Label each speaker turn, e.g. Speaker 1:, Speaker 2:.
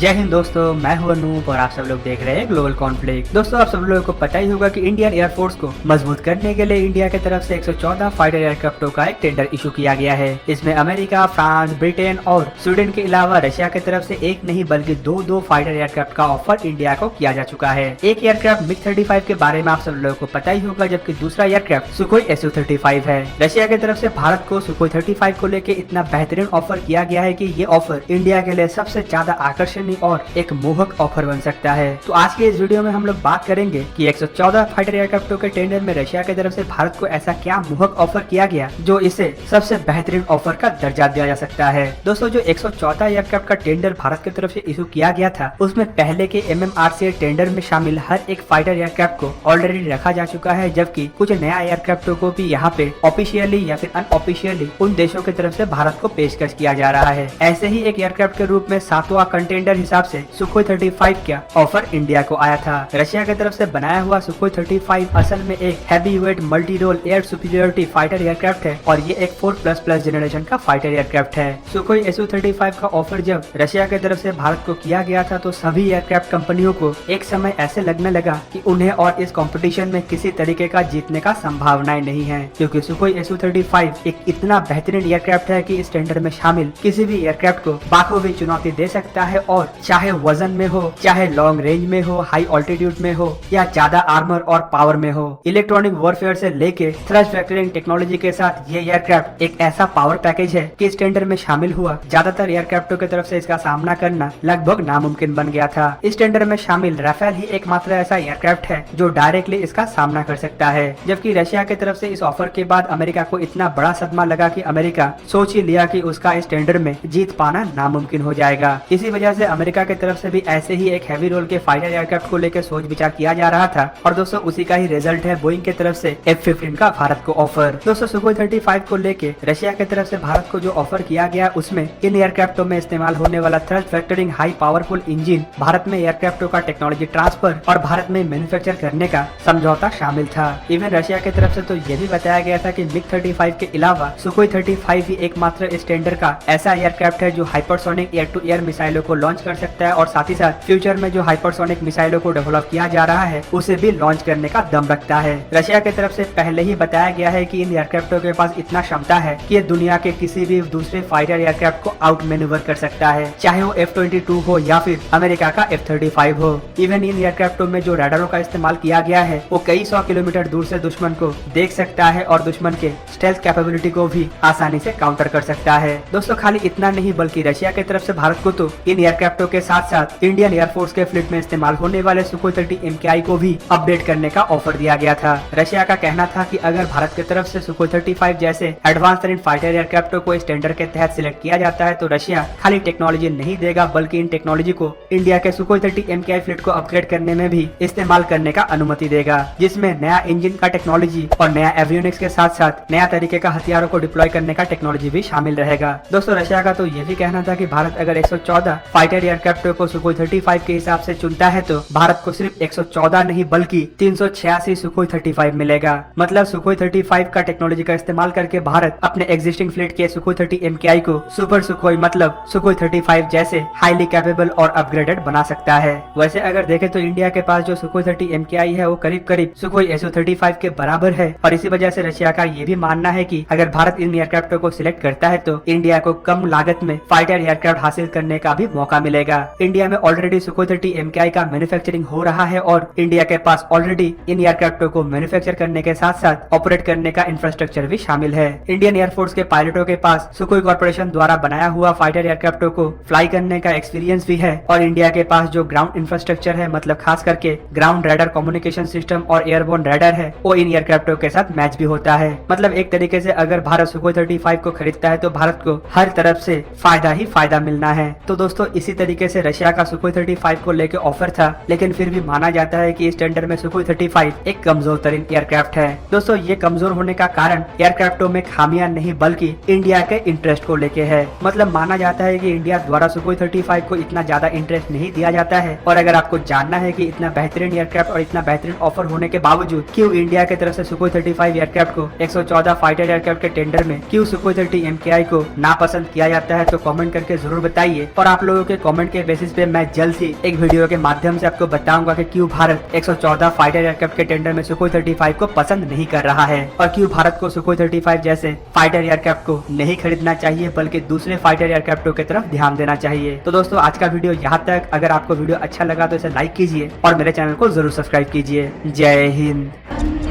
Speaker 1: जय हिंद दोस्तों, मैं हूं अनूप और आप सब लोग देख रहे हैं ग्लोबल कॉन्फ्लिक्ट। दोस्तों, आप सब लोगों को पता ही होगा कि इंडियन एयरफोर्स को मजबूत करने के लिए इंडिया की तरफ से 114 फाइटर एयरक्राफ्टों का एक टेंडर इशू किया गया है। इसमें अमेरिका, फ्रांस, ब्रिटेन और स्वीडन के अलावा रशिया की तरफ से एक नहीं बल्कि दो फाइटर एयरक्राफ्ट का ऑफर इंडिया को किया जा चुका है। एक एयरक्राफ्ट MiG-35 के बारे में आप सब लोगों को पता ही होगा, जबकि दूसरा एयरक्राफ्ट सुखोई Su-35 है। रशिया की तरफ से भारत को सुखोई 35 को लेकर इतना बेहतरीन ऑफर किया गया है कि ये ऑफर इंडिया के लिए सबसे ज्यादा आकर्षणीय और एक मोहक ऑफर बन सकता है। तो आज के इस वीडियो में हम लोग बात करेंगे कि 114 फाइटर एयरक्राफ्टों के टेंडर में रशिया की तरफ से भारत को ऐसा क्या मोहक ऑफर किया गया जो इसे सबसे बेहतरीन ऑफर का दर्जा दिया जा सकता है। दोस्तों, जो 114 एयरक्राफ्ट का टेंडर भारत की तरफ से इशू किया गया था, उसमें पहले के MMRCA टेंडर में शामिल हर एक फाइटर एयरक्राफ्ट को ऑलरेडी रखा जा चुका है, जबकि कुछ नया एयरक्राफ्टों को भी यहाँ पे ऑफिशियली या फिर अनऑफिशियली उन देशों की तरफ से भारत को पेशकश किया जा रहा है। ऐसे ही एक एयरक्राफ्ट के रूप में 7वां कंटेंडर हिसाब से सुखोई 35 का ऑफर इंडिया को आया था। रशिया की तरफ से बनाया हुआ सुखोई 35 असल में एक heavy weight multi role air superiority fighter aircraft है और ये एक 4++ जनरेशन का फाइटर एयरक्राफ्ट है। सुखोई Su-35 का ऑफर जब रशिया की तरफ से भारत को किया गया था तो सभी एयरक्राफ्ट कंपनियों को एक समय ऐसे लगने लगा कि उन्हें और इस कंपटीशन में किसी तरीके का जीतने का संभावनाएं नहीं है, क्योंकि सुखोई Su-35 एक इतना बेहतरीन एयरक्राफ्ट है कि इस टेंडर में शामिल किसी भी एयरक्राफ्ट को बाखूबी चुनौती दे सकता है, और चाहे वजन में हो, चाहे लॉन्ग रेंज में हो, हाई ऑल्टीट्यूड में हो या ज्यादा आर्मर और पावर में हो, इलेक्ट्रॉनिक वॉरफेयर से लेके थ्रस्ट वेक्टरिंग टेक्नोलॉजी के साथ ये एयरक्राफ्ट एक ऐसा पावर पैकेज है कि इस टेंडर में शामिल हुआ ज्यादातर एयरक्राफ्टों की तरफ से इसका सामना करना लगभग नामुमकिन बन गया था। इस टेंडर में शामिल राफेल ही एकमात्र ऐसा एयरक्राफ्ट है जो डायरेक्टली इसका सामना कर सकता है, जबकि रशिया की तरफ से इस ऑफर के बाद अमेरिका को इतना बड़ा सदमा लगा कि अमेरिका सोच ही लिया कि उसका इस टेंडर में जीत पाना नामुमकिन हो जाएगा। इसी वजह से अमेरिका की तरफ से भी ऐसे ही एक हैवी रोल के फाइटर एयरक्राफ्ट को लेकर सोच विचार किया जा रहा था, और दोस्तों उसी का ही रिजल्ट है बोइंग की तरफ से F-15 का भारत को ऑफर। दोस्तों, सुखोई 35 को लेके रशिया की तरफ से भारत को जो ऑफर किया गया उसमें इन एयरक्राफ्टों में इस्तेमाल होने वाला thrust vectoring high powerful engine, Bharat में एयरक्राफ्टों का टेक्नोलॉजी ट्रांसफर और भारत में मैन्युफैक्चर करने का समझौता शामिल था। इवन रशिया की तरफ से तो यह भी बताया गया था कि MiG-35 के अलावा सुखोई 35 ही एकमात्र इस टेंडर का ऐसा एयरक्राफ्ट है जो हाइपरसोनिक एयर टू एयर मिसाइलों को लॉन्च कर सकता है, और साथ ही साथ फ्यूचर में जो हाइपरसोनिक मिसाइलों को डेवलप किया जा रहा है उसे भी लॉन्च करने का दम रखता है। रशिया की तरफ से पहले ही बताया गया है कि इन एयरक्राफ्टों के पास इतना क्षमता है कि ये दुनिया के किसी भी दूसरे फाइटर एयरक्राफ्ट को आउट मैन्यूवर कर सकता है, चाहे वो F-22 हो या फिर अमेरिका का F-35 हो। इवन इन एयरक्राफ्टों में जो रडारों का इस्तेमाल किया गया है वो कई 100 किलोमीटर दूर से दुश्मन को देख सकता है और दुश्मन के स्टेल्थ कैपेबिलिटी को भी आसानी से काउंटर कर सकता है। दोस्तों, खाली इतना नहीं बल्कि रशिया की तरफ से भारत को तो इन एयरक्राफ्टों के साथ साथ इंडियन एयरफोर्स के फ्लीट में इस्तेमाल होने वाले सुखोई 30 MKI को भी अपडेट करने का ऑफर दिया गया था। रशिया का कहना था कि अगर भारत की तरफ से सुखोई 35 जैसे एडवांस तरीन फाइटर एयरक्राफ्टों को इस टेंडर के तहत सिलेक्ट किया जाता है तो रशिया खाली टेक्नोलॉजी नहीं देगा बल्कि इन टेक्नोलॉजी को इंडिया के सुखोई 30 MKI फ्लीट को अपग्रेड करने में भी इस्तेमाल करने का अनुमति देगा, जिसमें नया इंजन का टेक्नोलॉजी और नया एवियोनिक्स के साथ साथ नया तरीके का हथियारों को डिप्लॉय करने का टेक्नोलॉजी भी शामिल रहेगा। दोस्तों, रशिया का तो ये भी कहना था कि भारत अगर 114 फाइटर एयरक्राफ्टों को सुखोई 35 के हिसाब से चुनता है तो भारत को सिर्फ 114 नहीं बल्कि 386 सुखोई 35 मिलेगा। मतलब सुखोई 35 का टेक्नोलॉजी का इस्तेमाल करके भारत अपने एग्जिस्टिंग फ्लीट के सुखोई 30 MKI को सुपर सुखोई मतलब सुखोई 35 जैसे हाईली कैपेबल और अपग्रेडेड बना सकता है। वैसे अगर देखें तो इंडिया के पास जो सुखोई 30 MKI है वो करीब करीब सुखोई Su-35 के बराबर है, और इसी वजह से रशिया का ये भी मानना है कि अगर भारत इन एयरक्राफ्टों को सिलेक्ट करता है तो इंडिया को कम लागत में फाइटर एयरक्राफ्ट हासिल करने का भी मौका मिलेगा। इंडिया में ऑलरेडी सुखोई 30 MKI का मैन्युफैक्चरिंग हो रहा है और इंडिया के पास ऑलरेडी इन एयरक्राफ्टों को मैन्युफैक्चर करने के साथ साथ ऑपरेट करने का इंफ्रास्ट्रक्चर भी शामिल है। इंडियन एयरफोर्स के पायलटों के पास सुखोई कॉर्पोरेशन द्वारा बनाया हुआ फाइटर एयरक्राफ्टों को फ्लाई करने का एक्सपीरियंस भी है, और इंडिया के पास जो ग्राउंड इंफ्रास्ट्रक्चर है मतलब खास करके ग्राउंड रडार कम्युनिकेशन सिस्टम और एयरबोर्न रडार है वो इन एयरक्राफ्टों के साथ मैच भी होता है। मतलब एक तरीके से अगर भारत सुखोई 35 को खरीदता है तो भारत को हर तरफ से फायदा ही फायदा मिलना है। तो दोस्तों, इसी तरीके से रशिया का सुखोई 35 को लेकर ऑफर था, लेकिन फिर भी माना जाता है कि इस टेंडर में सुखोई 35 एक कमजोर तरीन एयरक्राफ्ट है। दोस्तों, ये कमजोर होने का कारण एयरक्राफ्टों में खामियां नहीं बल्कि इंडिया के इंटरेस्ट को लेके है। मतलब माना जाता है कि इंडिया द्वारा सुखोई 35 को इतना ज्यादा इंटरेस्ट नहीं दिया जाता है, और अगर आपको जानना है कि इतना बेहतरीन एयरक्राफ्ट और इतना बेहतरीन ऑफर होने के बावजूद क्यों इंडिया की तरफ से सुखोई 35 एयरक्राफ्ट को 114 फाइटर एयरक्राफ्ट के टेंडर में क्यों सुखोई 30 MKI को नापसंद किया जाता है, तो कमेंट करके जरूर बताइए। और आप लोगों के कमेंट के बेसिस पे मैं जल्द ही एक वीडियो के माध्यम से आपको बताऊंगा कि क्यों भारत 114 फाइटर एयरक्राफ्ट के टेंडर में सुखोई 35 को पसंद नहीं कर रहा है और क्यों भारत को सुखोई 35 जैसे फाइटर एयरक्राफ्ट को नहीं खरीदना चाहिए बल्कि दूसरे फाइटर एयरक्राफ्टों की तरफ ध्यान देना चाहिए। तो दोस्तों आज का वीडियो यहाँ तक। अगर आपको वीडियो अच्छा लगा तो इसे लाइक कीजिए और मेरे चैनल को जरूर सब्सक्राइब कीजिए। जय हिंद।